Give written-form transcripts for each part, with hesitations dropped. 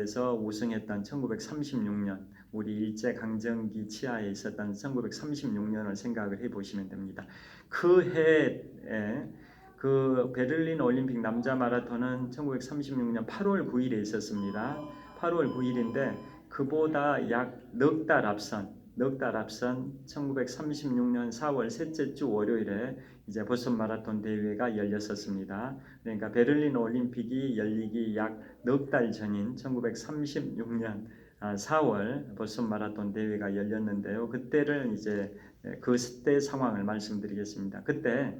에서 우승했던 1936년, 우리 일제강점기 치하에 있었던 1936년을 생각을 해보시면 됩니다. 그 해에 그 베를린 올림픽 남자 마라톤은 1936년 8월 9일에 있었습니다. 8월 9일인데 그보다 약 넉 달 앞선 1936년 4월 셋째 주 월요일에 이제 보스턴 마라톤 대회가 열렸었습니다. 그러니까 베를린 올림픽이 열리기 약 넉 달 전인 1936년 4월 보스턴 마라톤 대회가 열렸는데요. 그때를 이제 그때 상황을 말씀드리겠습니다. 그때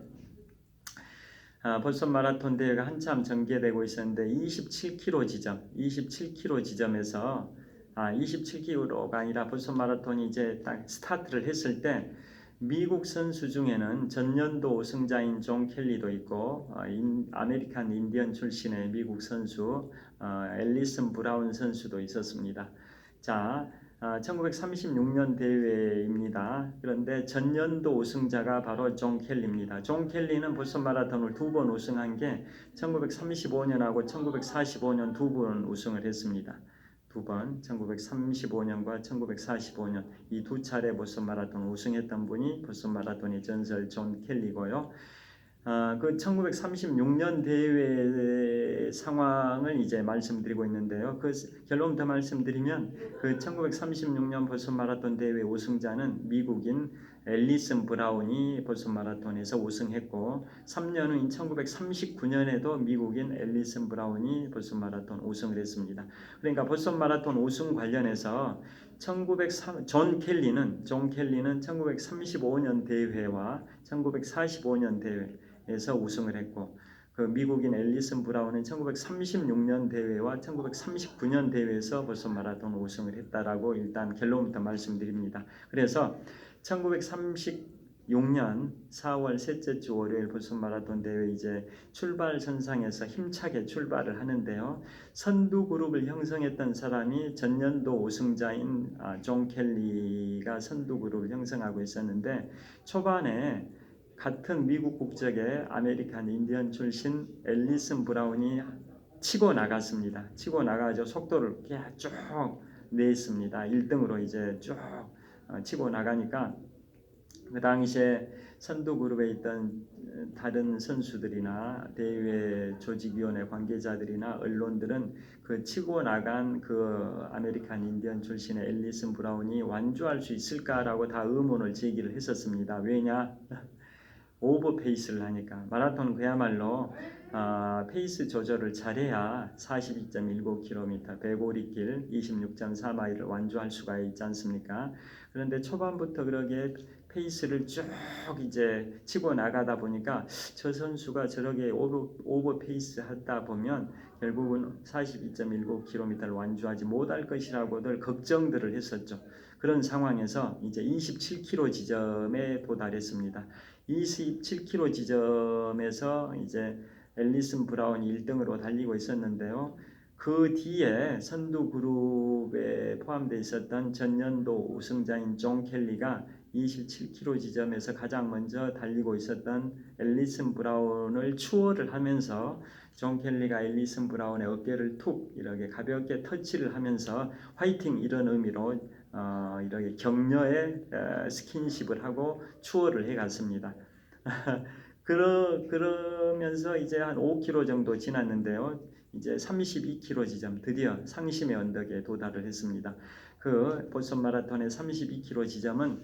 보스턴 마라톤 대회가 한참 전개되고 있었는데 27km 지점에서 27km가 아니라 보스턴 마라톤이 이제 딱 스타트를 했을 때 미국 선수 중에는 전년도 우승자인 존 켈리도 있고 아메리칸 인디언 출신의 미국 선수 앨리슨 브라운 선수도 있었습니다. 자, 1936년 대회입니다. 그런데 전년도 우승자가 바로 존 켈리입니다. 존 켈리는 보스턴 마라톤을 2번 우승한 게 1935년하고 1945년 2번 우승을 했습니다. 2번 1935년과 1945년 이 두 차례 보스턴 마라톤 우승했던 분이 보스턴 마라톤의 전설 존 켈리고요. 그 1936년 대회 상황을 이제 말씀드리고 있는데요. 그 결론부터 말씀드리면 그 1936년 보스턴 마라톤 대회 우승자는 미국인 앨리슨 브라운이 보스턴 마라톤에서 우승했고 3년 후인 1939년에도 미국인 앨리슨 브라운이 보스턴 마라톤 우승을 했습니다. 그러니까 보스턴 마라톤 우승 관련해서 존 켈리는 1935년 대회와 1945년 대회에서 우승을 했고 그 미국인 앨리슨 브라운은 1936년 대회와 1939년 대회에서 보스턴 마라톤 우승을 했다라고 일단 결론부터 말씀드립니다. 그래서 1936년 4월 셋째 주 월요일 보스턴 마라톤 대회 이제 출발 선상에서 힘차게 출발을 하는데요. 선두 그룹을 형성했던 사람이 전년도 우승자인 존 켈리가 선두 그룹을 형성하고 있었는데 초반에 같은 미국 국적의 아메리칸 인디언 출신 앨리슨 브라운이 치고 나갔습니다. 치고 나가서 속도를 쭉 냈습니다. 1등으로 이제 쭉 치고 나가니까 그 당시에 선두 그룹에 있던 다른 선수들이나 대회 조직위원회 관계자들이나 언론들은 그 치고 나간 그 아메리칸 인디언 출신의 앨리슨 브라운이 완주할 수 있을까라고 다 의문을 제기를 했었습니다. 왜냐? 오버 페이스를 하니까 마라톤 그야말로 페이스 조절을 잘해야 42.19km 105리길 26.4마일을 완주할 수가 있지 않습니까? 그런데 초반부터 그렇게 페이스를 쭉 이제 치고 나가다 보니까 저 선수가 저렇게 오버 페이스 하다 보면 결국은 42.19km를 완주하지 못할 것이라고들 걱정들을 했었죠. 그런 상황에서 이제 27km 지점에 도달했습니다. 27km 지점에서 이제 앨리슨 브라운이 1등으로 달리고 있었는데요. 그 뒤에 선두 그룹에 포함되어 있었던 전년도 우승자인 존 켈리가 27km 지점에서 가장 먼저 달리고 있었던 앨리슨 브라운을 추월을 하면서 존 켈리가 앨리슨 브라운의 어깨를 툭 이렇게 가볍게 터치를 하면서 화이팅 이런 의미로 이렇게 격려의 스킨십을 하고 추월을 해갔습니다. 그러면서 이제 한 5km 정도 지났는데요. 이제 32km 지점 드디어 상심의 언덕에 도달을 했습니다. 그 보스턴 마라톤의 32km 지점은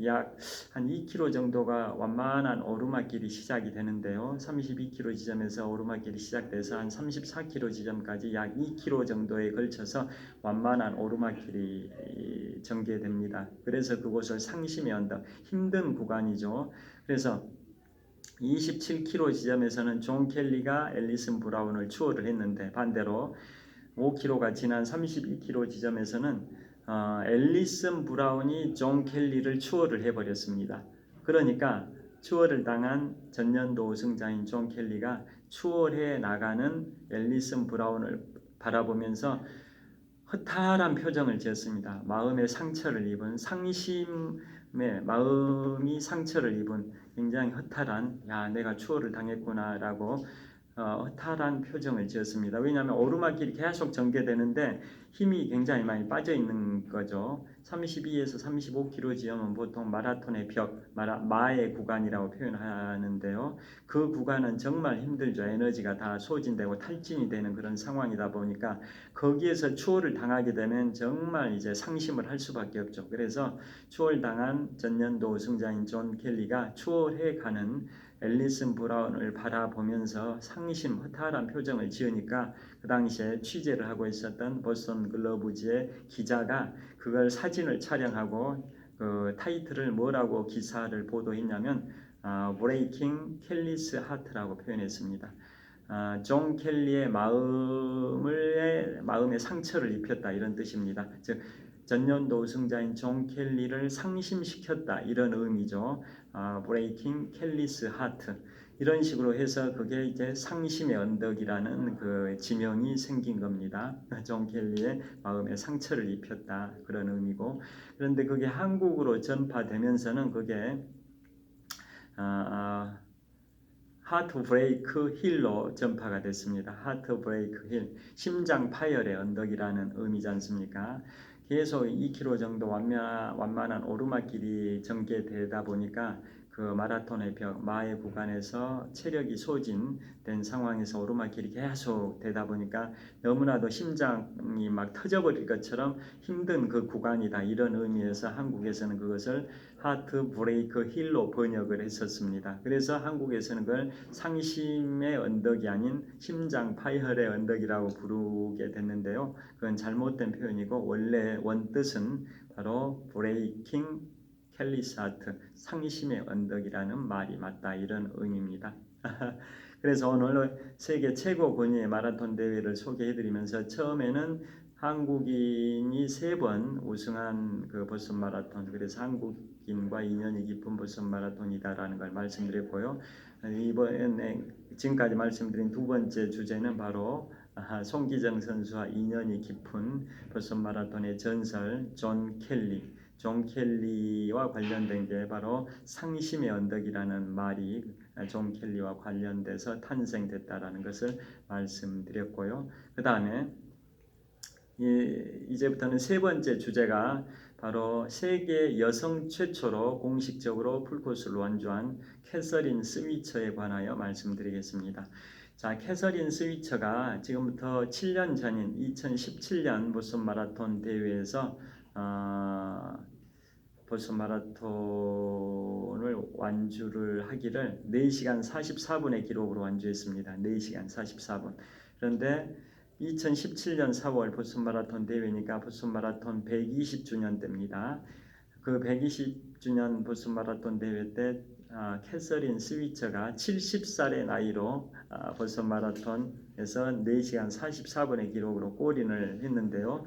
약 한 2km 정도가 완만한 오르막길이 시작이 되는데요. 32km 지점에서 오르막길이 시작돼서 한 34km 지점까지 약 2km 정도에 걸쳐서 완만한 오르막길이 전개됩니다. 그래서 그곳을 상심의 언덕, 힘든 구간이죠. 그래서 27km 지점에서는 존 켈리가 앨리슨 브라운을 추월을 했는데 반대로 5km가 지난 32km 지점에서는 앨리슨 브라운이 존 켈리를 추월을 해버렸습니다. 그러니까 추월을 당한 전년도 우승자인 존 켈리가 추월해 나가는 앨리슨 브라운을 바라보면서 허탈한 표정을 지었습니다. 마음의 상처를 입은 상심의 마음이 상처를 입은 굉장히 허탈한 내가 추월을 당했구나라고 허탈한 표정을 지었습니다. 왜냐하면 오르막길이 계속 전개되는데 힘이 굉장히 많이 빠져 있는 거죠. 32에서 35km 지점은 보통 마라톤의 벽, 마의 구간이라고 표현하는데요. 그 구간은 정말 힘들죠. 에너지가 다 소진되고 탈진이 되는 그런 상황이다 보니까 거기에서 추월을 당하게 되면 정말 이제 상심을 할 수밖에 없죠. 그래서 추월당한 전년도 우승자인 존 켈리가 추월해 가는 앨리슨 브라운을 바라보면서 상심 허탈한 표정을 지으니까 그 당시에 취재를 하고 있었던 보스턴 글로브지의 기자가 그걸 사진을 촬영하고 그 타이틀을 뭐라고 기사를 보도했냐면 브레이킹 켈리스 하트라고 표현했습니다. 존 켈리의 마음에 상처를 입혔다 이런 뜻입니다. 즉 전년도 우승자인 존 켈리를 상심시켰다 이런 의미죠. 브레이킹 켈리스 하트 이런 식으로 해서 그게 이제 상심의 언덕이라는 그 지명이 생긴 겁니다. 존 켈리의 마음에 상처를 입혔다 그런 의미고 그런데 그게 한국으로 전파되면서는 그게 하트 브레이크 힐로 전파가 됐습니다. 하트 브레이크 힐, 심장 파열의 언덕이라는 의미지 않습니까? 계속 2km 정도 완만한 오르막길이 전개되다 보니까 그 마라톤의 벽, 마의 구간에서 체력이 소진된 상황에서 오르막길이 계속 되다 보니까 너무나도 심장이 막 터져버릴 것처럼 힘든 그 구간이다 이런 의미에서 한국에서는 그것을 하트 브레이크 힐로 번역을 했었습니다. 그래서 한국에서는 그걸 상심의 언덕이 아닌 심장 파열의 언덕이라고 부르게 됐는데요. 그건 잘못된 표현이고 원래 원뜻은 바로 브레이킹 켈리스 하트, 상심의 언덕이라는 말이 맞다 이런 의미입니다. 그래서 오늘 세계 최고 권위의 마라톤 대회를 소개해드리면서 처음에는 한국인이 3번 우승한 그 보스턴 마라톤, 그래서 한국인과 인연이 깊은 보스턴 마라톤이다라는 걸 말씀드렸고요. 이번에 지금까지 말씀드린 두 번째 주제는 바로 송기정 선수와 인연이 깊은 보스턴 마라톤의 전설 존 켈리와 관련된 게 바로 상심의 언덕이라는 말이 존 켈리와 관련돼서 탄생됐다라는 것을 말씀드렸고요. 그 다음에 이제부터는 세 번째 주제가 바로 세계 여성 최초로 공식적으로 풀코스를 완주한 캐서린 스위처에 관하여 말씀드리겠습니다. 자, 캐서린 스위처가 지금부터 7년 전인 2017년 보스턴 마라톤 대회에서 보스턴 마라톤을 완주를 하기를 4시간 44분의 기록으로 완주했습니다. 4시간 44분. 그런데 2017년 4월 보스턴 마라톤 대회니까 보스턴 마라톤 120주년 때입니다. 그 120주년 보스턴 마라톤 대회 때 캐서린 스위처가 70살의 나이로 보스턴 마라톤에서 4시간 44분의 기록으로 골인을 했는데요.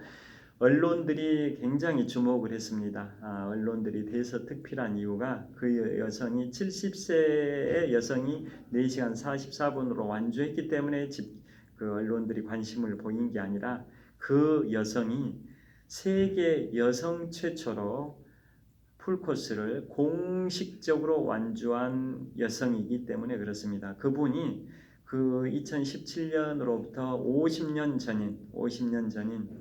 언론들이 굉장히 주목을 했습니다. 언론들이 대서특필한 이유가 그 여성이 70세의 여성이 4시간 44분으로 완주했기 때문에 그 언론들이 관심을 보인 게 아니라 그 여성이 세계 여성 최초로 풀코스를 공식적으로 완주한 여성이기 때문에 그렇습니다. 그분이 그 2017년으로부터 50년 전인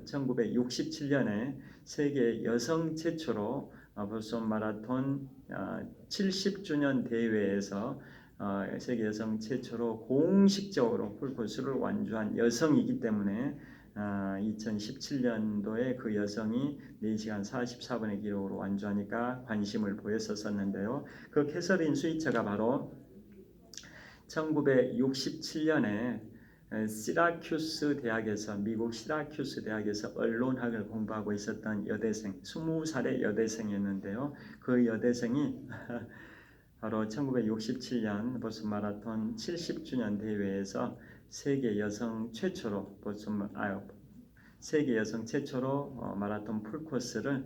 1967년에 세계 여성 최초로 보스턴 마라톤 70주년 대회에서 세계 여성 최초로 공식적으로 풀코스를 완주한 여성이기 때문에 2017년도에 그 여성이 4시간 44분의 기록으로 완주하니까 관심을 보였었는데요. 그 캐서린 스위처가 바로 1967년에 시라큐스 대학에서 미국 시라큐스 대학에서 언론학을 공부하고 있었던 여대생, 20살의 여대생이었는데요. 그 여대생이 바로 1967년 보스턴 마라톤 70주년 대회에서 세계 여성 최초로 마라톤 풀코스를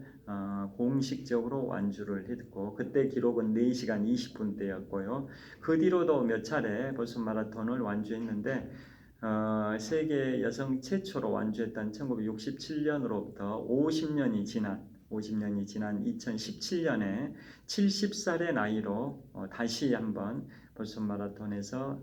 공식적으로 완주를 했고 그때 기록은 4시간 20분대였고요. 그 뒤로도 몇 차례 보스턴 마라톤을 완주했는데 세계 여성 최초로 완주했던 1967년으로부터 50년이 지난 2017년에 70살의 나이로 다시 한번 보스턴 마라톤에서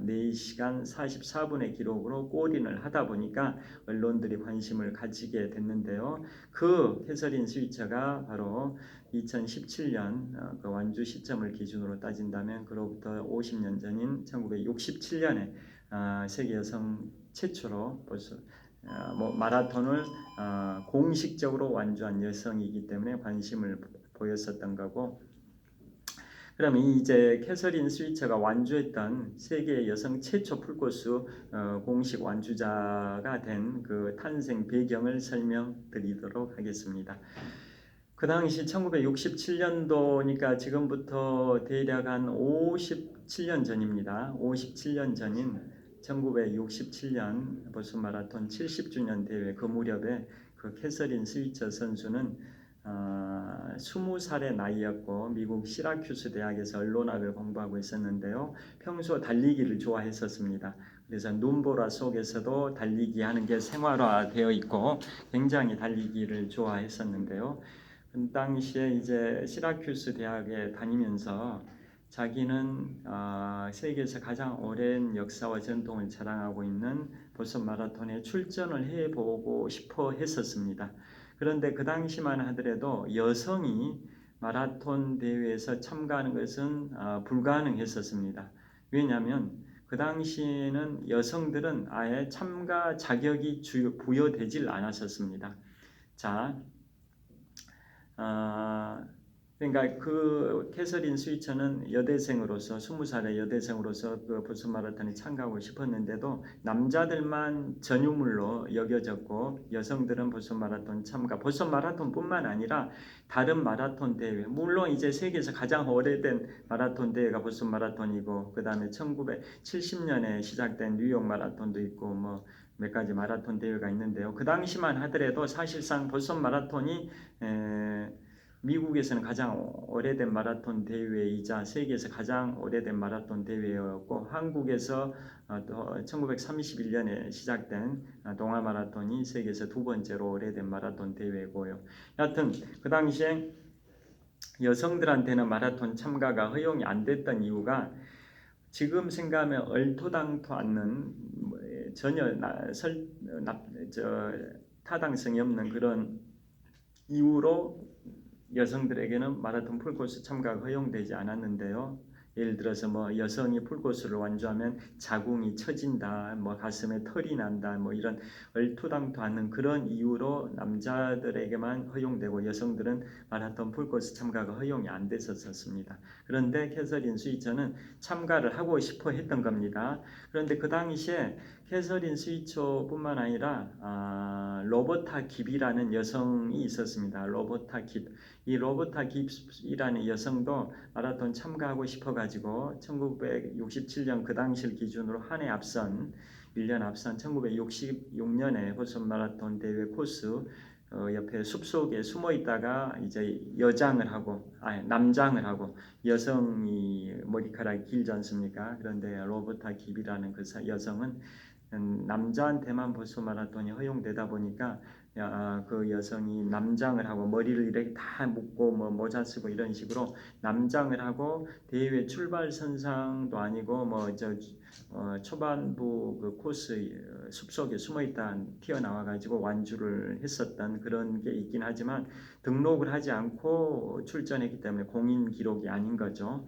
4시간 44분의 기록으로 골인을 하다 보니까 언론들이 관심을 가지게 됐는데요. 그 캐서린 스위처가 바로 2017년 그 완주 시점을 기준으로 따진다면 그로부터 50년 전인 1967년에 세계 여성 최초로 벌써 마라톤을 공식적으로 완주한 여성이기 때문에 관심을 보였었던 거고, 그러면 이제 캐서린 스위처가 완주했던 세계 여성 최초 풀코스 공식 완주자가 된 그 탄생 배경을 설명드리도록 하겠습니다. 그 당시 1967년도니까 지금부터 대략 한 57년 전입니다. 57년 전인 1967년 보스턴 마라톤 70주년 대회 그 무렵에 그 캐서린 스위처 선수는 20살의 나이였고 미국 시라큐스 대학에서 언론학을 공부하고 있었는데요. 평소 달리기를 좋아했었습니다. 그래서 눈보라 속에서도 달리기 하는 게 생활화되어 있고 굉장히 달리기를 좋아했었는데요. 그 당시에 이제 시라큐스 대학에 다니면서 자기는 세계에서 가장 오랜 역사와 전통을 자랑하고 있는 보스턴 마라톤에 출전을 해보고 싶어 했었습니다. 그런데 그 당시만 하더라도 여성이 마라톤 대회에서 참가하는 것은 불가능했었습니다. 왜냐하면 그 당시에는 여성들은 아예 참가 자격이 부여되질 않았었습니다. 자, 그러니까 그 캐서린 스위처는 여대생으로서 20살의 여대생으로서 그 보스턴 마라톤에 참가하고 싶었는데도 남자들만 전유물로 여겨졌고 여성들은 보스턴 마라톤 참가, 보스턴 마라톤뿐만 아니라 다른 마라톤 대회, 물론 이제 세계에서 가장 오래된 마라톤 대회가 보스턴 마라톤이고 그 다음에 1970년에 시작된 뉴욕 마라톤도 있고 뭐 몇 가지 마라톤 대회가 있는데요. 그 당시만 하더라도 사실상 보스턴 마라톤이 미국에서는 가장 오래된 마라톤 대회이자 세계에서 가장 오래된 마라톤 대회였고 한국에서 1931년에 시작된 동아 마라톤이 세계에서 두 번째로 오래된 마라톤 대회고요. 여하튼 그 당시에 여성들한테는 마라톤 참가가 허용이 안 됐던 이유가 지금 생각하면 얼토당토 않는 전혀 타당성이 없는 그런 이유로 여성들에게는 마라톤 풀코스 참가가 허용되지 않았는데요. 예를 들어서 뭐 여성이 풀코스를 완주하면 자궁이 처진다, 뭐 가슴에 털이 난다, 뭐 이런 얼토당토 않는 그런 이유로 남자들에게만 허용되고 여성들은 마라톤 풀코스 참가가 허용이 안 됐었습니다. 그런데 캐서린 스위처는 참가를 하고 싶어 했던 겁니다. 그런데 그 당시에 캐서린 스위처뿐만 아니라 로버타 깁이라는 여성이 있었습니다. 로버타 깁. 이 로버타 깁이라는 여성도 마라톤 참가하고 싶어가지고 1967년 그 당시를 기준으로 한 해 앞선 1년 앞선 1966년에 보스턴 마라톤 대회 코스 옆에 숲속에 숨어 있다가 이제 남장을 하고 여성이 머리카락이 길지 않습니까? 그런데 로버타 깁이라는 그 여성은 남자한테만 보스턴 마라톤이 허용되다 보니까 그 여성이 남장을 하고 머리를 이렇게 다 묶고 뭐 모자 쓰고 이런 식으로 남장을 하고 대회 출발 선상도 아니고 초반부 그 코스 숲속에 숨어있다 튀어나와 가지고 완주를 했었던 그런 게 있긴 하지만 등록을 하지 않고 출전했기 때문에 공인 기록이 아닌 거죠.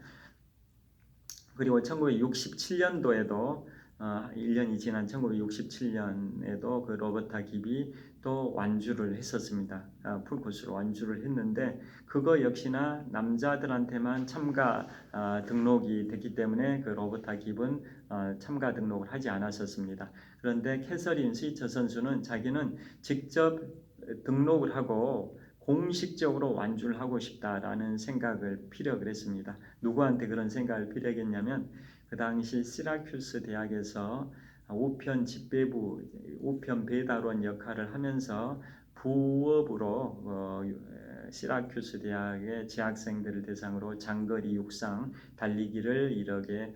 그리고 1967년도에도 1년이 지난 1967년에도 그 로버타 깁이 또 완주를 했었습니다. 풀코스로 완주를 했는데 그거 역시나 남자들한테만 참가 등록이 됐기 때문에 그 로버타 깁은 참가 등록을 하지 않았었습니다. 그런데 캐서린 스위처 선수는 자기는 직접 등록을 하고 공식적으로 완주를 하고 싶다라는 생각을 피력을 했습니다. 누구한테 그런 생각을 피력했냐면 그 당시 시라큐스 대학에서 우편 집배부, 우편 배달원 역할을 하면서 부업으로 시라큐스 대학의 재학생들을 대상으로 장거리 육상 달리기를 이렇게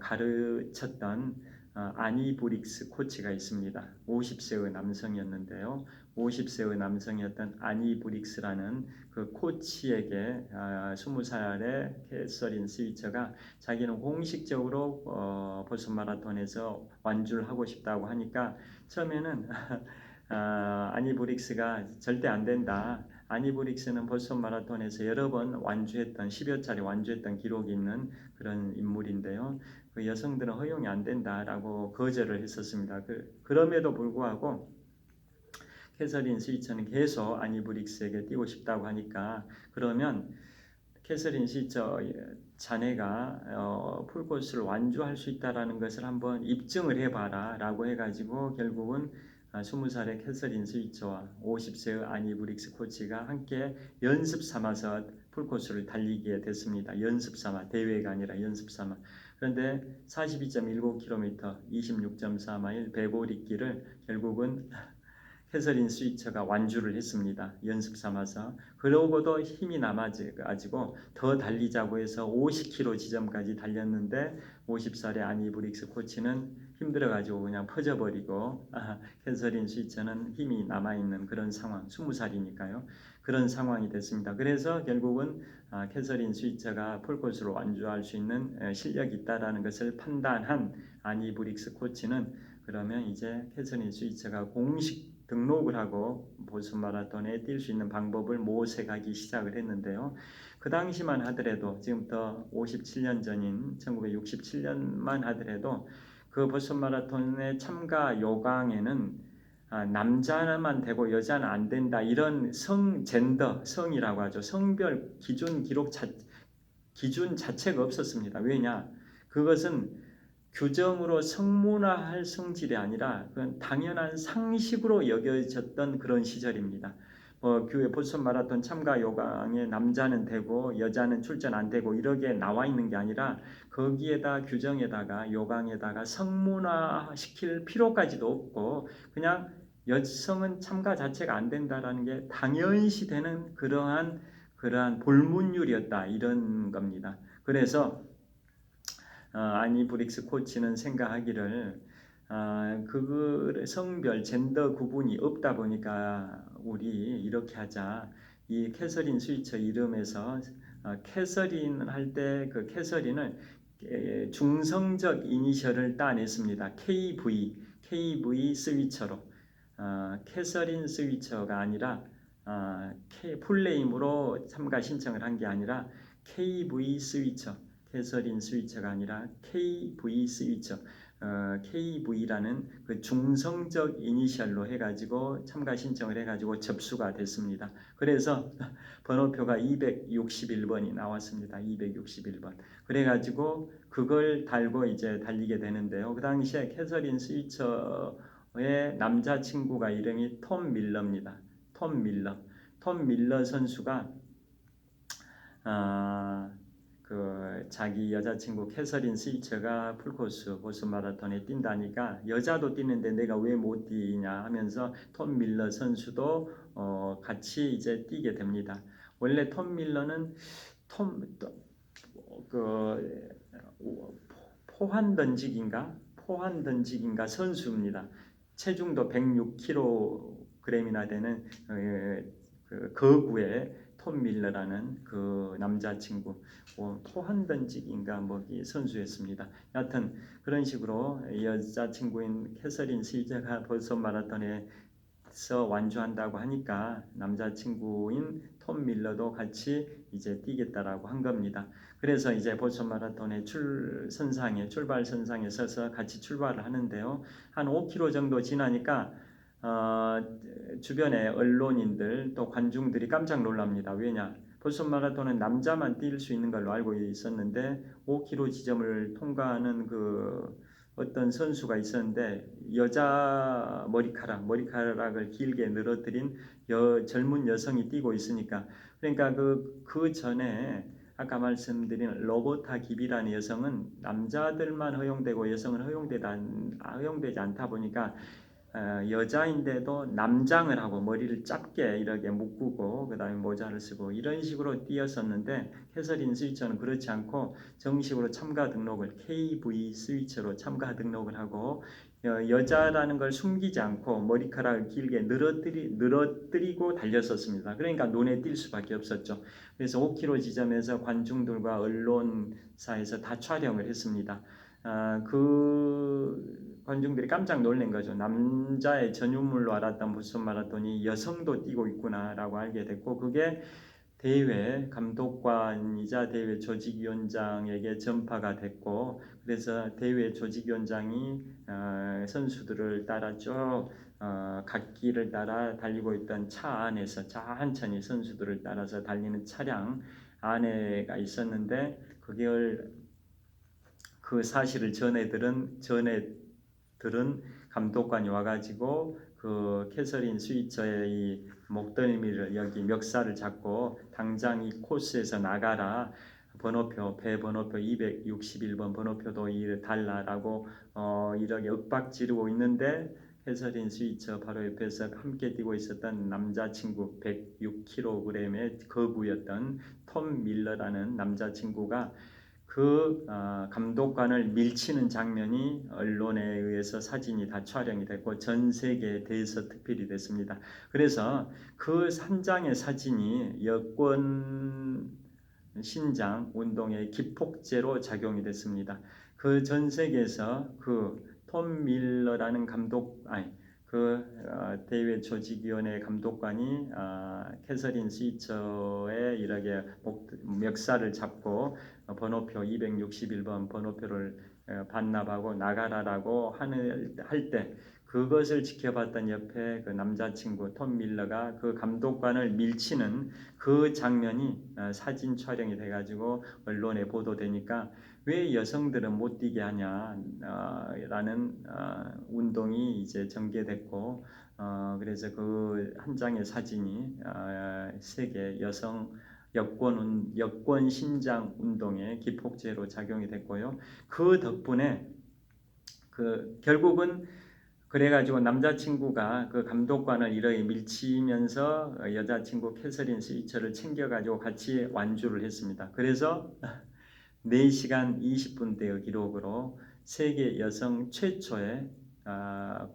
가르쳤던 아니 브릭스 코치가 있습니다. 50세의 남성이었는데요. 50세의 남성이었던 아니 브릭스라는 그 코치에게 20살의 캐서린 스위처가 자기는 공식적으로 보스턴 마라톤에서 완주를 하고 싶다고 하니까 처음에는 아니 브릭스가 절대 안 된다. 아니 브릭스는 보스턴 마라톤에서 여러 번 완주했던 10여 차례 완주했던 기록이 있는 그런 인물인데요. 그 여성들은 허용이 안 된다라고 거절을 했었습니다. 그럼에도 불구하고 캐서린 스위처는 계속 아니 브릭스에게 뛰고 싶다고 하니까 그러면 캐서린 스위처 자네가 풀코스를 완주할 수 있다라는 것을 한번 입증을 해봐라라고 해가지고 결국은 20살의 캐서린 스위처와 50세의 아니 브릭스 코치가 함께 연습 삼아서 풀코스를 달리게 됐습니다. 연습 삼아, 대회가 아니라 연습 삼아. 그런데 42.19km, 26.4마일 105리길을 결국은 캐서린 스위처가 완주를 했습니다. 연습 삼아서. 그러고도 힘이 남아가지고 더 달리자고 해서 50km 지점까지 달렸는데 50살의 아니 브릭스 코치는 힘들어가지고 그냥 퍼져버리고 캐서린 스위처는 힘이 남아있는 그런 상황, 20살이니까요. 그런 상황이 됐습니다. 그래서 결국은 캐서린 스위처가 풀코스로 완주할 수 있는 실력이 있다는 것을 판단한 아니 브릭스 코치는 그러면 이제 캐서린 스위처가 공식 등록을 하고 보스턴 마라톤에 뛸 수 있는 방법을 모색하기 시작을 했는데요. 그 당시만 하더라도 지금부터 57년 전인 1967년만 하더라도 그 보스턴 마라톤의 참가 요강에는 남자만 되고 여자는 안 된다 이런 젠더 성이라고 하죠. 성별 기준 기준 자체가 없었습니다. 왜냐? 그것은 규정으로 성문화할 성질이 아니라 그건 당연한 상식으로 여겨졌던 그런 시절입니다. 교회 보스턴 마라톤 참가 요강에 남자는 되고 여자는 출전 안 되고 이렇게 나와 있는 게 아니라 거기에다 규정에다가 요강에다가 성문화시킬 필요까지도 없고 그냥 여성은 참가 자체가 안 된다라는 게 당연시 되는 그러한 불문율이었다 이런 겁니다. 그래서 아니 브릭스 코치는 생각하기를 그 성별 젠더 구분이 없다 보니까 우리 이렇게 하자. 이 캐서린 스위처 이름에서 캐서린 할 때 그 캐서린을 중성적 이니셜을 따냈습니다. KV 스위처로 캐서린 스위처가 아니라 풀네임으로 참가 신청을 한 게 아니라 KV 스위처 캐서린 스위처가 아니라 KV 스위처 KV라는 그 중성적 이니셜로 해가지고 참가 신청을 해가지고 접수가 됐습니다. 그래서 번호표가 261번이 나왔습니다. 261번. 그래가지고 그걸 달고 이제 달리게 되는데요. 그 당시에 캐서린 스위처의 남자친구가 이름이 톰 밀러입니다. 톰 밀러 선수가 그 자기 여자친구 캐서린 스위처가 풀코스 보스턴 마라톤에 뛴다니까 여자도 뛰는데 내가 왜 못 뛰냐 하면서 톰 밀러 선수도 같이 이제 뛰게 됩니다. 원래 톰 밀러는 포환 던지기인가 선수입니다. 체중도 106kg이나 되는 그 거구의 톰 밀러라는 그 남자친구 포환 던지기인가 이 선수였습니다. 여하튼 그런 식으로 여자친구인 캐서린 스위처가 보스턴 마라톤에서 완주한다고 하니까 남자친구인 톰 밀러도 같이 이제 뛰겠다라고 한 겁니다. 그래서 이제 보스턴 마라톤의 출발 선상에 서서 같이 출발을 하는데요. 한 5km 정도 지나니까 주변의 언론인들 또 관중들이 깜짝 놀랍니다. 왜냐? 보스턴 마라톤은 남자만 뛸 수 있는 걸로 알고 있었는데 5km 지점을 통과하는 그 어떤 선수가 있었는데 여자 머리카락을 길게 늘어뜨린 젊은 여성이 뛰고 있으니까 그러니까 그 전에 아까 말씀드린 로버타 기비라는 여성은 남자들만 허용되고 여성은 허용되지 않다 보니까 여자인데도 남장을 하고 머리를 짧게 이렇게 묶고 그다음에 모자를 쓰고 이런 식으로 뛰었었는데 캐서린 스위처는 그렇지 않고 정식으로 참가 등록을 KV 스위처로 참가 등록을 하고 여자라는 걸 숨기지 않고 머리카락을 길게 늘어뜨리고 달렸었습니다. 그러니까 눈에 띌 수밖에 없었죠. 그래서 5km 지점에서 관중들과 언론사에서 다 촬영을 했습니다. 그 관중들이 깜짝 놀란 거죠. 남자의 전유물로 알았던 보스턴 마라톤이 여성도 뛰고 있구나라고 알게 됐고 그게 대회 감독관이자 대회 조직위원장에게 전파가 됐고 그래서 대회 조직위원장이 선수들을 따라 쭉 갓길을 따라 달리고 있던 차 안에서 천천히 선수들을 따라서 달리는 차량 안에가 있었는데 그걸 그 사실을 전에 들은 감독관이 와가지고 그 캐서린 스위처의 이 목덜미를 여기 멱살을 잡고 당장 이 코스에서 나가라. 배 번호표 261번 번호표도 달라라고 이렇게 윽박지르고 있는데 캐서린 스위처 바로 옆에서 함께 뛰고 있었던 남자친구 106kg의 거구였던 톰 밀러라는 남자친구가 그 감독관을 밀치는 장면이 언론에 의해서 사진이 다 촬영이 됐고 전 세계에 대해서 특필이 됐습니다. 그래서 그 한 장의 사진이 여권 신장 운동의 기폭제로 작용이 됐습니다. 그 전 세계에서 그 톰 밀러라는 대회 조직위원회 감독관이 캐서린 스위처의 이렇게 멱살을 잡고 번호표 261번 번호표를 반납하고 나가라라고 할 때 그것을 지켜봤던 옆에 그 남자친구 톰 밀러가 그 감독관을 밀치는 그 장면이 사진 촬영이 돼가지고 언론에 보도되니까 왜 여성들은 못 뛰게 하냐라는 운동이 이제 전개됐고 그래서 그 한 장의 사진이 세계 여성 여권 신장 운동의 기폭제로 작용이 됐고요. 그 덕분에 결국은 그래가지고 남자친구가 그 감독관을 이렇게 밀치면서 여자친구 캐서린 스위처를 챙겨가지고 같이 완주를 했습니다. 그래서 4시간 20분대의 기록으로 세계 여성 최초의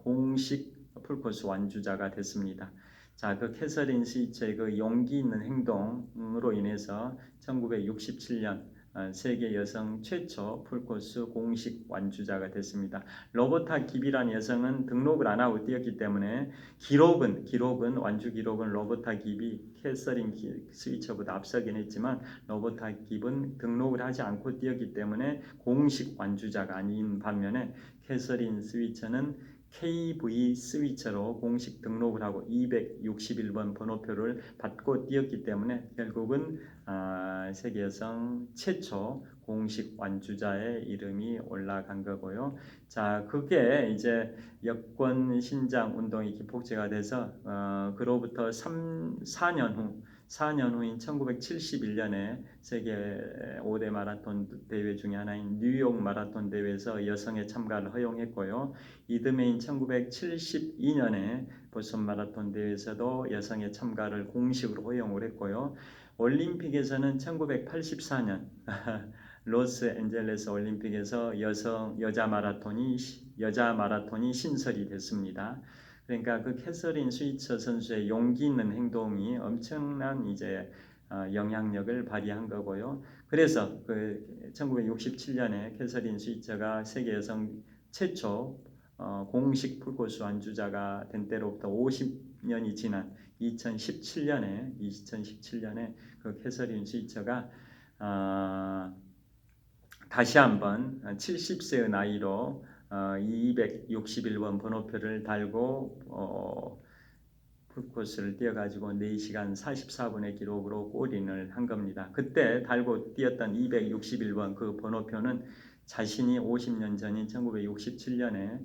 공식 풀코스 완주자가 됐습니다. 자, 그 캐서린 스위처의 그 용기 있는 행동으로 인해서 1967년 세계 여성 최초 풀코스 공식 완주자가 됐습니다. 로버타 깁이라는 여성은 등록을 안 하고 뛰었기 때문에 완주 기록은 로버타 깁이 캐서린 스위처보다 앞서긴 했지만 로버타 깁은 등록을 하지 않고 뛰었기 때문에 공식 완주자가 아닌 반면에 캐서린 스위처는 KV 스위처로 공식 등록을 하고 261번 번호표를 받고 뛰었기 때문에 결국은 세계 여성 최초 공식 완주자의 이름이 올라간 거고요. 자, 그게 이제 여권 신장 운동이 기폭제가 돼서 그로부터 4년 후인 1971년에 세계 5대 마라톤 대회 중에 하나인 뉴욕 마라톤 대회에서 여성의 참가를 허용했고요. 이듬해인 1972년에 보스턴 마라톤 대회에서도 여성의 참가를 공식으로 허용을 했고요. 올림픽에서는 1984년 로스앤젤레스 올림픽에서 여자 마라톤이 신설이 됐습니다. 그러니까 그 캐서린 스위처 선수의 용기 있는 행동이 엄청난 이제 영향력을 발휘한 거고요. 그래서 그 1967년에 캐서린 스위처가 세계 여성 최초 공식 풀코스 완주자가 된 때로부터 50년이 지난 2017년에 그 캐서린 스위처가 다시 한번 70세의 나이로 261번 번호표를 달고 풀코스를 뛰어가지고 4시간 44분의 기록으로 골인을 한 겁니다. 그때 달고 뛰었던 261번 그 번호표는 자신이 50년 전인 1967년에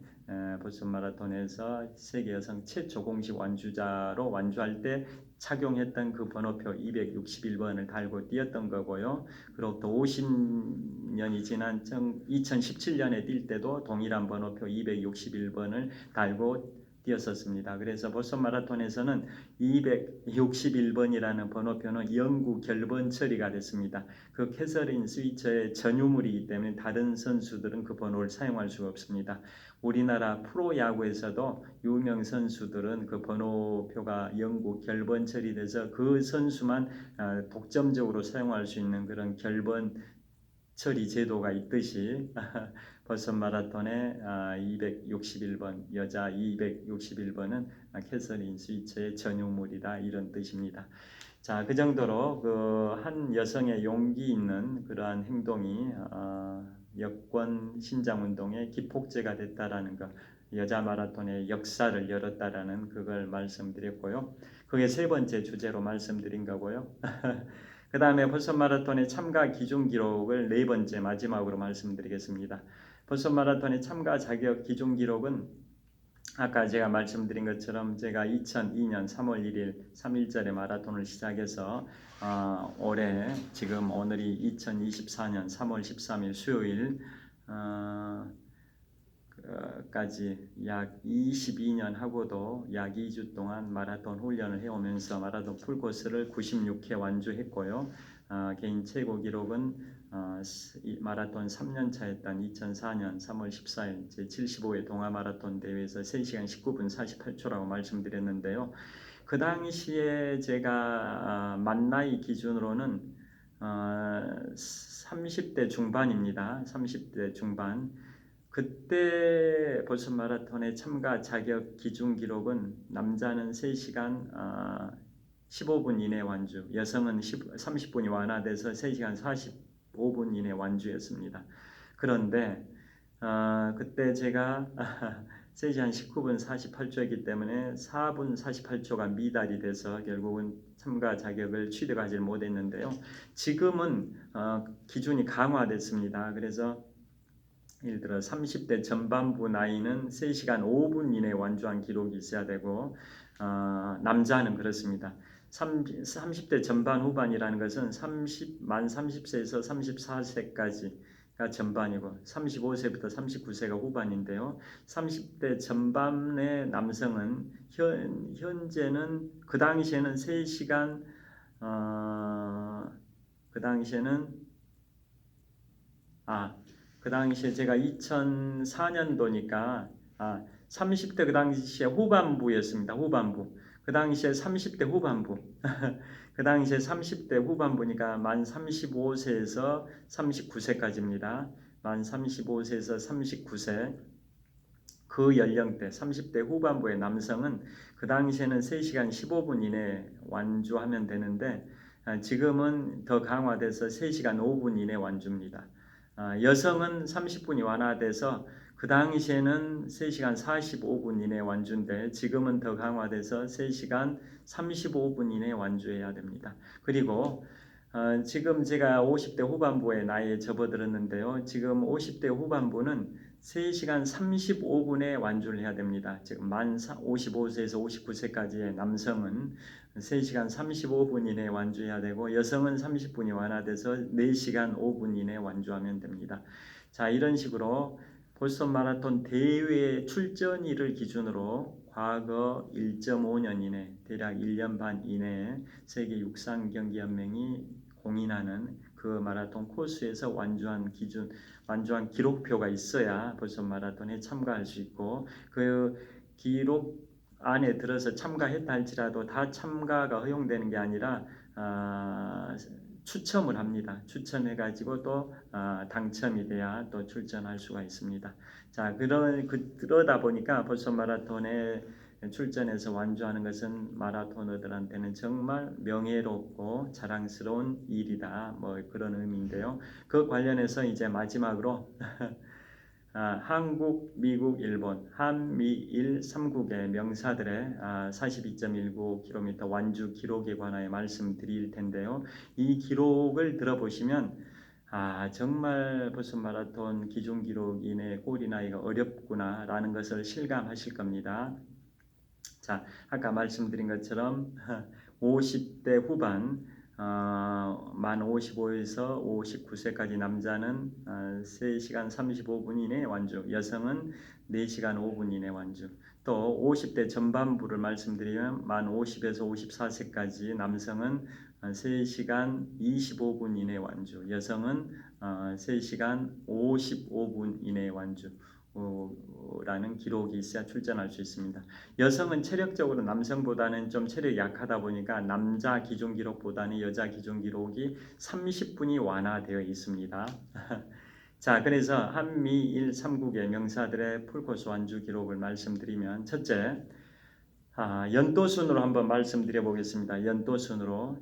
보스턴 마라톤에서 세계 여성 최초 공식 완주자로 완주할 때 착용했던 그 번호표 261번을 달고 뛰었던 거고요. 그로부터 50년이 지난 2017년에 뛸 때도 동일한 번호표 261번을 달고 뛰었었습니다. 그래서 보스턴 마라톤에서는 261번이라는 번호표는 영구 결번 처리가 됐습니다. 그 캐서린 스위처의 전유물이기 때문에 다른 선수들은 그 번호를 사용할 수가 없습니다. 우리나라 프로야구에서도 유명 선수들은 그 번호표가 영구 결번 처리돼서 그 선수만 독점적으로 사용할 수 있는 그런 결번 처리 제도가 있듯이 보스턴 마라톤의 261번 여자 261번은 캐서린 스위처의 전유물이다 이런 뜻입니다. 자, 그 정도로 그 한 여성의 용기 있는 그러한 행동이 여권 신장 운동의 기폭제가 됐다라는 것, 여자 마라톤의 역사를 열었다라는 그걸 말씀드렸고요. 그게 세 번째 주제로 말씀드린 거고요. 그 다음에 보스턴 마라톤의 참가 기준 기록을 네 번째 마지막으로 말씀드리겠습니다. 보스턴 마라톤의 참가 자격 기준 기록은 아까 제가 말씀드린 것처럼 제가 2002년 3월 1일 3일절에 마라톤을 시작해서 올해 지금 오늘이 2024년 3월 13일 수요일 까지 약 22년 하고도 약 2주 동안 마라톤 훈련을 해오면서 마라톤 풀코스를 96회 완주했고요. 개인 최고 기록은 마라톤 3년차였던 2004년 3월 14일 제75회 동아마라톤 대회에서 3시간 19분 48초라고 말씀드렸는데요. 그 당시에 제가 만 나이 기준으로는 30대 중반입니다. 30대 중반. 그때 보스턴 마라톤의 참가 자격 기준 기록은 남자는 3시간 15분 이내 완주, 여성은 30분이 완화돼서 3시간 45분 이내 완주였습니다. 그런데 그때 제가 3시간 19분 48초이기 때문에 4분 48초가 미달이 돼서 결국은 참가 자격을 취득하지 못했는데요. 지금은 기준이 강화됐습니다. 그래서 예를 들어 30대 전반부 나이는 3시간 5분 이내 완주한 기록이 있어야 되고 남자는 그렇습니다. 30대 전반 후반이라는 것은 만 30세에서 34세까지가 전반이고 35세부터 39세가 후반인데요. 30대 전반의 남성은 현재는 그 당시에는 3시간 그 당시에 제가 2004년도니까 30대 그 당시에 후반부였습니다. 후반부. 그 당시에 30대 후반부. 그 당시에 30대 후반부니까 만 35세에서 39세까지입니다. 만 35세에서 39세. 그 연령대 30대 후반부의 남성은 그 당시에는 3시간 15분 이내 완주하면 되는데 지금은 더 강화돼서 3시간 5분 이내 완주입니다. 여성은 30분이 완화돼서 그 당시에는 3시간 45분 이내 완주인데 지금은 더 강화돼서 3시간 35분 이내 완주해야 됩니다. 그리고 지금 제가 50대 후반부의 나이에 접어들었는데요. 지금 50대 후반부는 3시간 35분에 완주를 해야 됩니다. 지금 만 55세에서 59세까지의 남성은 3시간 35분 이내에 완주해야 되고 여성은 30분이 완화돼서 4시간 5분 이내에 완주하면 됩니다. 자, 이런 식으로 보스턴 마라톤 대회 출전일을 기준으로 과거 1.5년 이내, 대략 1년 반 이내에 세계 육상경기연맹이 공인하는 그 마라톤 코스에서 완주한 기록표가 있어야 보스턴 마라톤에 참가할 수 있고 그 기록 안에 들어서 참가했다 할지라도 다 참가가 허용되는 게 아니라 추첨을 합니다. 추첨해가지고 또 당첨이 돼야 또 출전할 수가 있습니다. 자, 그러다 보니까 보스턴 마라톤에 출전해서 완주하는 것은 마라토너들한테는 정말 명예롭고 자랑스러운 일이다. 뭐 그런 의미인데요. 그 관련해서 이제 마지막으로 한국, 미국, 일본, 한미일 3국의 명사들의 42.19km 완주 기록에 관하여 말씀드릴 텐데요. 이 기록을 들어보시면 정말 보스턴 마라톤 기준 기록 이내 골이 나기가 어렵구나 라는 것을 실감하실 겁니다. 자, 아까 말씀드린 것처럼 50대 후반 만 55에서 59세까지 남자는 3시간 35분 이내 완주, 여성은 4시간 5분 이내 완주. 또 50대 전반부를 말씀드리면 만 50에서 54세까지 남성은 3시간 25분 이내 완주, 여성은 3시간 55분 이내 완주 라는 기록이 있어야 출전할 수 있습니다. 여성은 체력적으로 남성보다는 좀 체력이 약하다 보니까 남자 기준 기록보다는 여자 기준 기록이 30분이 완화되어 있습니다. 자, 그래서 한미일 3국의 명사들의 풀코스 완주 기록을 말씀드리면, 첫째, 연도순으로 한번 말씀드려 보겠습니다. 연도순으로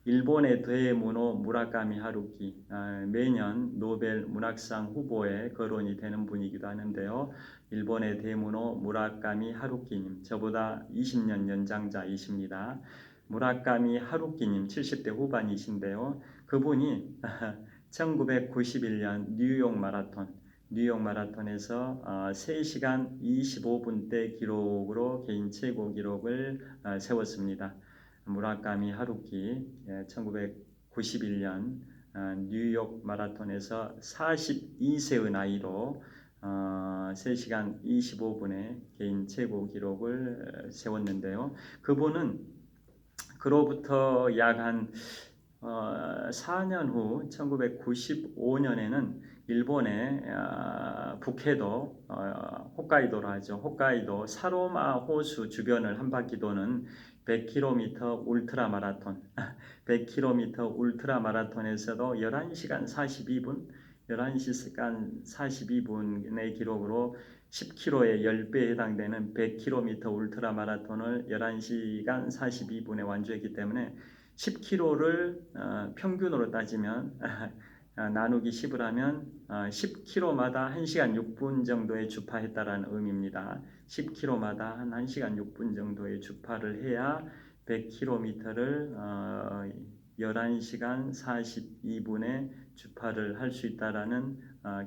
일본의 대문호 무라카미 하루키, 매년 노벨 문학상 후보에 거론이 되는 분이기도 하는데요. 일본의 대문호 무라카미 하루키님, 저보다 20년 연장자이십니다. 무라카미 하루키님 70대 후반이신데요. 그분이 1991년 뉴욕 마라톤에서 3시간 25분대 기록으로 개인 최고 기록을 세웠습니다. 무라카미 하루키 1991년 뉴욕 마라톤에서 42세의 나이로 3시간 25분의 개인 최고 기록을 세웠는데요. 그분은 그로부터 약 한 4년 후 1995년에는 일본의 북해도 홋카이도로 하죠. 홋카이도 사로마 호수 주변을 한 바퀴 도는 100km 울트라 마라톤 100km 울트라 마라톤에서도 11시간 42분의 기록으로 10km의 10배에 해당되는 100km 울트라 마라톤을 11시간 42분에 완주했기 때문에 10km를 평균으로 따지면 나누기 10을 하면 10km마다 1시간 6분 정도의 주파했다라는 의미입니다. 10km마다 한 1시간 6분 정도의 주파를 해야 100km를 11시간 42분에 주파를 할 수 있다라는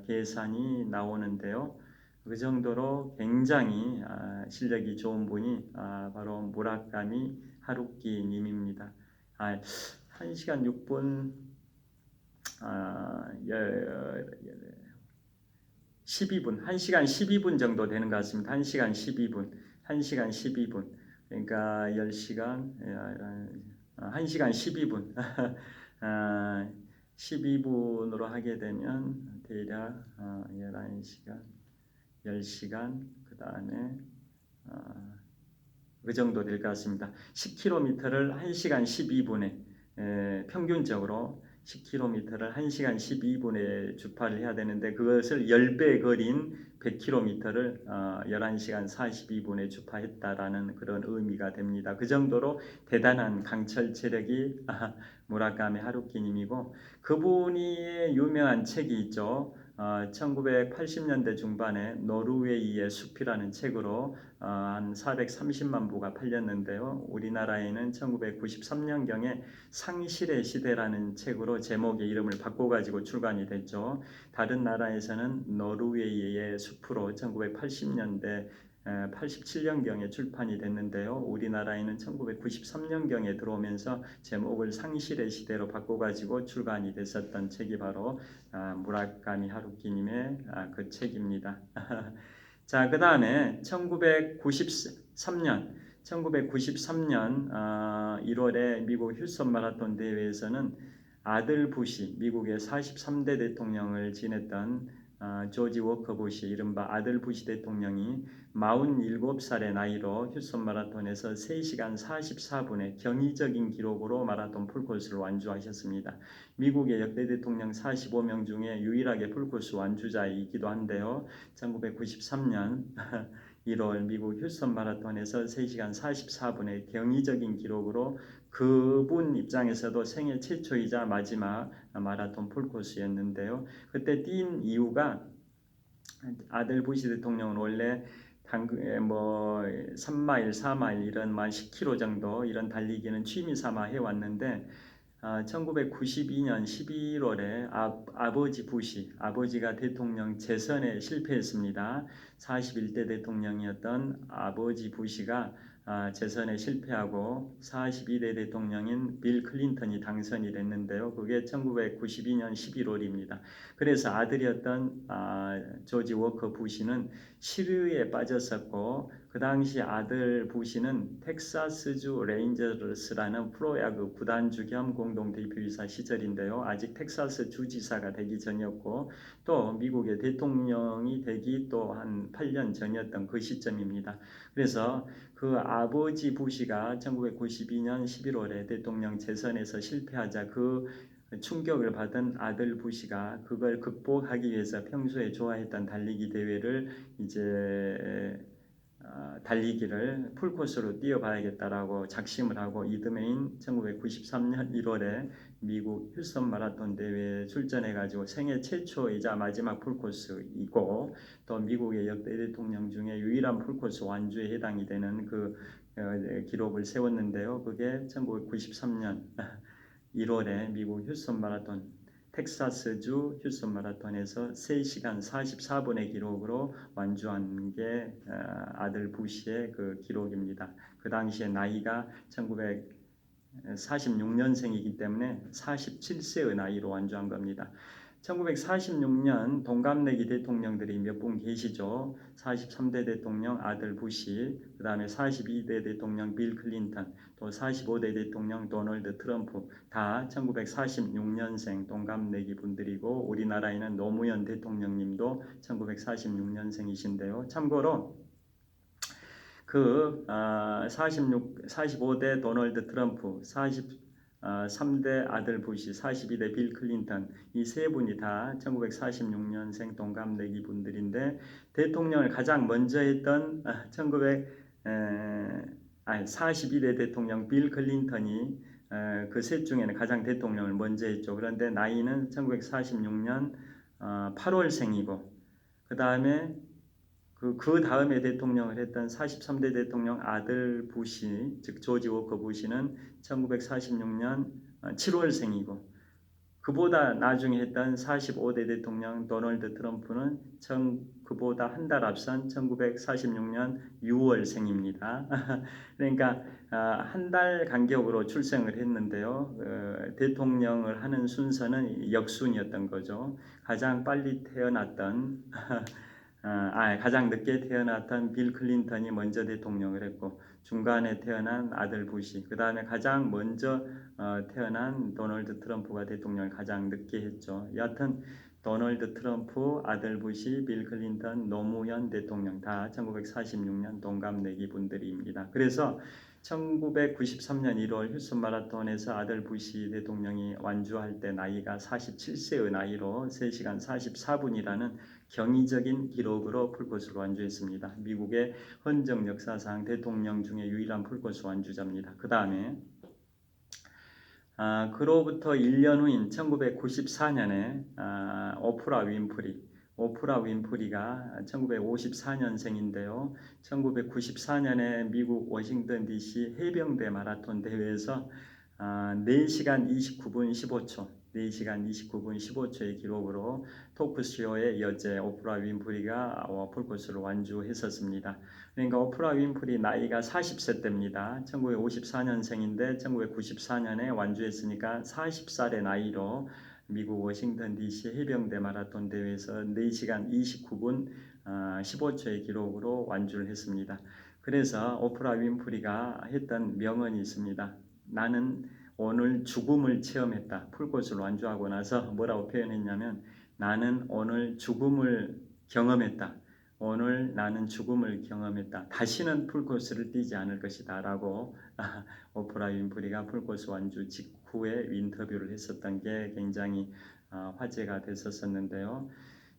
계산이 나오는데요. 그 정도로 굉장히 실력이 좋은 분이 바로 무라카미 하루키 님입니다. 1시간 6분 12분, 1시간 12분 정도 되는 것 같습니다. 1시간 12분. 그러니까 10시간 1시간 12분. 12분으로 하게 되면 대략 11시간 10시간 그다음에 그 정도 될 것 같습니다. 10km를 1시간 12분에 평균적으로 10km를 1시간 12분에 주파를 해야 되는데 그것을 10배 거린 100km를 11시간 42분에 주파했다라는 그런 의미가 됩니다. 그 정도로 대단한 강철 체력이 무라카미 하루키님이고, 그분이 유명한 책이 있죠. 1980년대 중반에 노르웨이의 숲이라는 책으로 한 430만 부가 팔렸는데요. 우리나라에는 1993년경에 상실의 시대라는 책으로 제목의 이름을 바꿔가지고 출간이 됐죠. 다른 나라에서는 노르웨이의 숲으로 1980년대 87년경에 출판이 됐는데요. 우리나라에는 1993년경에 들어오면서 제목을 상실의 시대로 바꿔가지고 출간이 됐었던 책이 바로 무라카미 하루키님의 그 책입니다. 자, 그 다음에 1993년 1월에 미국 휴스턴 마라톤 대회에서는 아들 부시, 미국의 43대 대통령을 지냈던 조지 워커 부시, 이른바 아들 부시 대통령이 47살의 나이로 휴스턴 마라톤에서 3시간 44분의 경이적인 기록으로 마라톤 풀코스를 완주하셨습니다. 미국의 역대 대통령 45명 중에 유일하게 풀코스 완주자이기도 한데요. 1993년 1월 미국 휴스턴 마라톤에서 3시간 44분의 경이적인 기록으로 그분 입장에서도 생애 최초이자 마지막 마라톤 풀코스였는데요. 그때 뛴 이유가, 아들 부시 대통령은 원래 3마일, 4마일 이런 10km 정도 이런 달리기는 취미 삼아 해왔는데 1992년 11월에 아버지 부시, 아버지가 대통령 재선에 실패했습니다. 41대 대통령이었던 아버지 부시가 재선에 실패하고 42대 대통령인 빌 클린턴이 당선이 됐는데요. 그게 1992년 11월입니다. 그래서 아들이었던 조지 워커 부시는 시류에 빠졌었고 그 당시 아들 부시는 텍사스주 레인저스라는 프로야구 구단주 겸 공동 대표이사 시절인데요. 아직 텍사스 주지사가 되기 전이었고 또 미국의 대통령이 되기 또 한 8년 전이었던 그 시점입니다. 그래서 그 아버지 부시가 1992년 11월에 대통령 재선에서 실패하자 그 충격을 받은 아들 부시가 그걸 극복하기 위해서 평소에 좋아했던 달리기 대회를 이제 달리기를 풀코스로 뛰어봐야겠다라고 작심을 하고 이듬해인 1993년 1월에 미국 휴스턴 마라톤 대회에 출전해가지고 생애 최초이자 마지막 풀코스이고 또 미국의 역대 대통령 중에 유일한 풀코스 완주에 해당이 되는 그 기록을 세웠는데요. 그게 1993년 1월에 미국 휴스턴 마라톤 텍사스주 휴스턴 마라톤에서 3시간 44분의 기록으로 완주한 게 아들 부시의 그 기록입니다. 그 당시에 나이가 1946년생이기 때문에 47세의 나이로 완주한 겁니다. 1946년 동갑내기 대통령들이 몇 분 계시죠. 43대 대통령 아들 부시, 그 다음에 42대 대통령 빌 클린턴, 또 45대 대통령 도널드 트럼프 다 1946년생 동갑내기 분들이고 우리나라에는 노무현 대통령님도 1946년생이신데요. 참고로 그 45대 도널드 트럼프, 43대 아들 부시, 42대 빌 클린턴 이 세 분이 다 1946년생 동갑내기 분들인데 대통령을 가장 먼저 했던 42대 대통령 빌 클린턴이 그 셋 중에는 가장 대통령을 먼저 했죠. 그런데 나이는 1946년 8월생이고 그 다음에 그 다음에 대통령을 했던 43대 대통령 아들 부시, 즉 조지 워커 부시는 1946년 7월생이고 그보다 나중에 했던 45대 대통령 도널드 트럼프는 그보다 한 달 앞선 1946년 6월생입니다. 그러니까 한 달 간격으로 출생을 했는데요. 대통령을 하는 순서는 역순이었던 거죠. 가장 빨리 태어났던 가장 늦게 태어났던 빌 클린턴이 먼저 대통령을 했고 중간에 태어난 아들 부시, 그 다음에 가장 먼저 태어난 도널드 트럼프가 대통령을 가장 늦게 했죠. 여하튼 도널드 트럼프, 아들 부시, 빌 클린턴, 노무현 대통령 다 1946년 동갑내기 분들입니다. 그래서 1993년 1월 휴스턴 마라톤에서 아들 부시 대통령이 완주할 때 나이가 47세의 나이로 3시간 44분이라는 경이적인 기록으로 풀코스를 완주했습니다. 미국의 헌정 역사상 대통령 중에 유일한 풀코스 완주자입니다. 그 다음에 그로부터 1년 후인 1994년에 오프라 윈프리가 1954년생인데요. 1994년에 미국 워싱턴 DC 해병대 마라톤 대회에서 4시간 29분 15초 4시간 29분 15초의 기록으로 토크쇼의 여제 오프라 윈프리가 풀코스를 완주했었습니다. 그러니까 오프라 윈프리 나이가 40세 때입니다. 1954년생인데 1994년에 완주했으니까 40살의 나이로 미국 워싱턴 DC 해병대 마라톤 대회에서 4시간 29분 15초의 기록으로 완주를 했습니다. 그래서 오프라 윈프리가 했던 명언이 있습니다. 나는 오늘 죽음을 체험했다. 풀코스를 완주하고 나서 뭐라고 표현했냐면 나는 오늘 죽음을 경험했다. 오늘 나는 죽음을 경험했다. 다시는 풀코스를 뛰지 않을 것이다 라고 오프라 윈프리가 풀코스 완주 직후에 인터뷰를 했었던 게 굉장히 화제가 됐었는데요.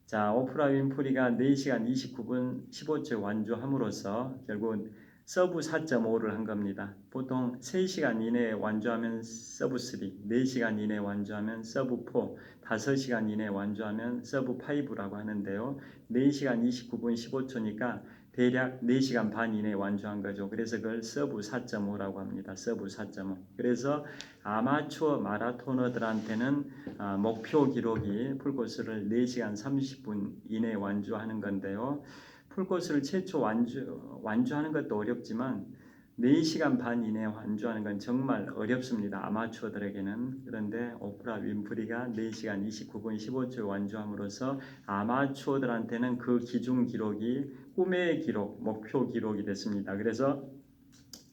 자, 오프라 윈프리가 4시간 29분 15초에 완주함으로써 결국 서브 4.5를 한 겁니다. 보통 3시간 이내에 완주하면 서브 3, 4시간 이내에 완주하면 서브 4, 5시간 이내에 완주하면 서브 5라고 하는데요. 4시간 29분 15초니까 대략 4시간 반 이내에 완주한 거죠. 그래서 그걸 서브 4.5라고 합니다. 서브 4.5. 그래서 아마추어 마라토너들한테는 목표 기록이 풀코스를 4시간 30분 이내에 완주하는 건데요. 풀코스를 최초 완주하는 것도 어렵지만 4시간 반 이내에 완주하는 건 정말 어렵습니다. 아마추어들에게는. 그런데 오프라 윈프리가 4시간 29분 15초에 완주함으로써 아마추어들한테는 그 기준 기록이 꿈의 기록, 목표 기록이 됐습니다. 그래서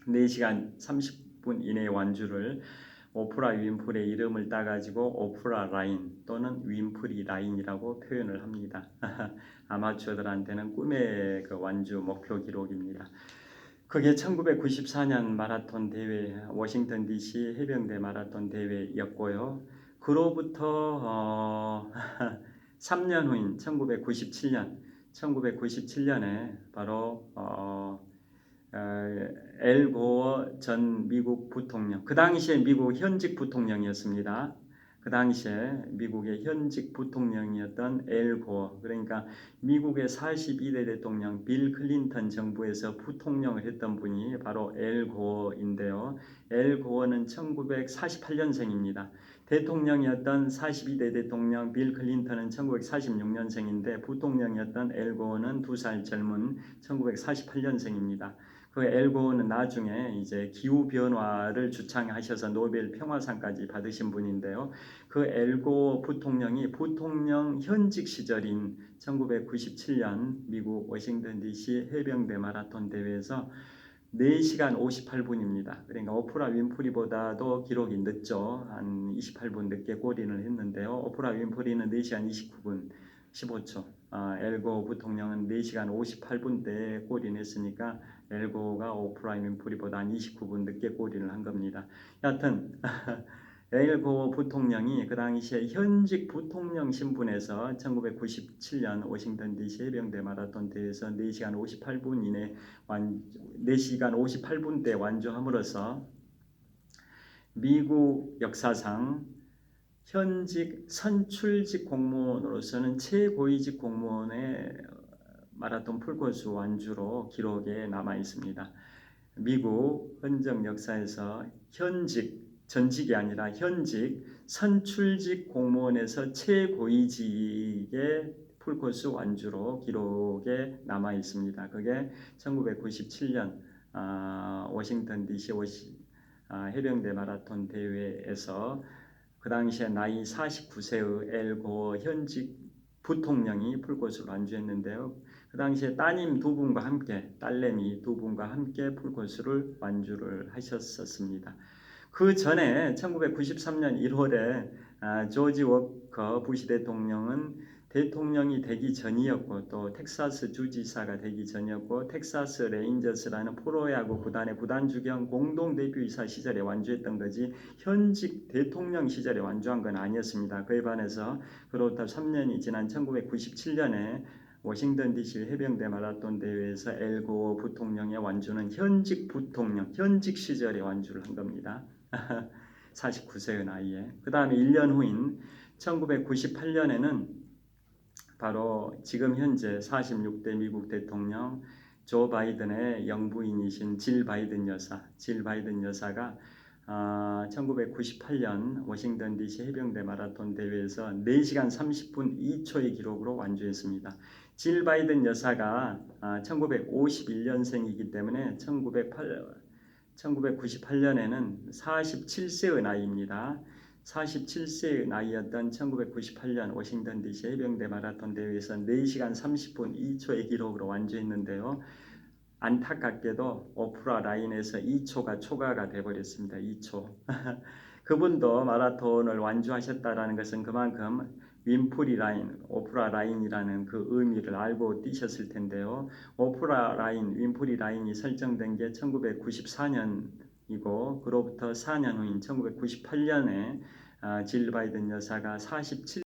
4시간 30분 이내의 완주를 오프라 윈프리의 이름을 따가지고 오프라 라인 또는 윈프리 라인이라고 표현을 합니다. 아마추어들한테는 꿈의 그 완주 목표 기록입니다. 그게 1994년 마라톤 대회, 워싱턴 DC 해병대 마라톤 대회였고요. 그로부터 3년 후인 1997년에 바로 엘 고어 전 미국 부통령, 그 당시에 미국 현직 부통령이었습니다. 그 당시에 미국의 현직 부통령이었던 엘 고어, 그러니까 미국의 42대 대통령 빌 클린턴 정부에서 부통령을 했던 분이 바로 엘 고어인데요. 엘 고어는 1948년생입니다. 대통령이었던 42대 대통령 빌 클린턴은 1946년생인데 부통령이었던 엘 고어는 2살 젊은 1948년생입니다. 그 엘 고어는 나중에 이제 기후 변화를 주창하셔서 노벨 평화상까지 받으신 분인데요. 그 엘 고어 부통령이 부통령 현직 시절인 1997년 미국 워싱턴 DC 해병대 마라톤 대회에서 4시간 58분입니다. 그러니까 오프라 윈프리보다도 기록이 늦죠. 한 28분 늦게 골인을 했는데요. 오프라 윈프리는 4시간 29분 15초. 엘고 부통령은 4시간 58분대에 골인했으니까 엘고가 오프라 윈프리보다 한 29분 늦게 골인을 한 겁니다. 여하튼 엘고 부통령이 그 당시에 현직 부통령 신분에서 1997년 워싱턴 DC 해병대 마라톤 대회에서 4시간 58분 이내 4시간 58분대 완주함으로써 미국 역사상 현직 선출직 공무원으로서는 최고위직 공무원의 마라톤 풀코스 완주로 기록에 남아 있습니다. 미국 헌정 역사에서 현직 전직이 아니라 현직 선출직 공무원에서 최고위직의 풀코스 완주로 기록에 남아 있습니다. 그게 1997년 워싱턴 DC 해병대 마라톤 대회에서 그 당시에 나이 49세의 엘 고어 현직 부통령이 풀코스를 완주했는데요. 그 당시에 따님 두 분과 함께, 딸내미 두 분과 함께 풀코스를 완주를 하셨었습니다. 그 전에 1993년 1월에 조지 워커 부시 대통령은 대통령이 되기 전이었고 또 텍사스 주지사가 되기 전이었고 텍사스 레인저스라는 프로야구 구단의 구단주경 공동대표이사 시절에 완주했던 거지 현직 대통령 시절에 완주한 건 아니었습니다. 그에 반해서 그로부터 3년이 지난 1997년에 워싱턴 DC 해병대 마라톤 대회에서 엘 고어 부통령의 완주는 현직 부통령, 현직 시절에 완주를 한 겁니다. 49세의 나이에. 그 다음에 1년 후인 1998년에는 바로 지금 현재 46대 미국 대통령 조 바이든의 영부인이신 질 바이든 여사가 1998년 워싱턴 DC 해병대 마라톤 대회에서 4시간 30분 2초의 기록으로 완주했습니다. 질 바이든 여사가 1951년생이기 때문에 1998년에는 47세의 나이입니다. 47세의 나이였던 1998년 워싱턴 DC 해병대 마라톤 대회에서 4시간 30분 2초의 기록으로 완주했는데요. 안타깝게도 오프라 라인에서 2초가 초과가 되어버렸습니다. 2초. 그분도 마라톤을 완주하셨다라는 것은 그만큼 윈프리 라인, 오프라 라인이라는 그 의미를 알고 뛰셨을 텐데요. 오프라 라인, 윈프리 라인이 설정된 게 1994년이고 그로부터 4년 후인 1998년에 질 바이든 여사가 47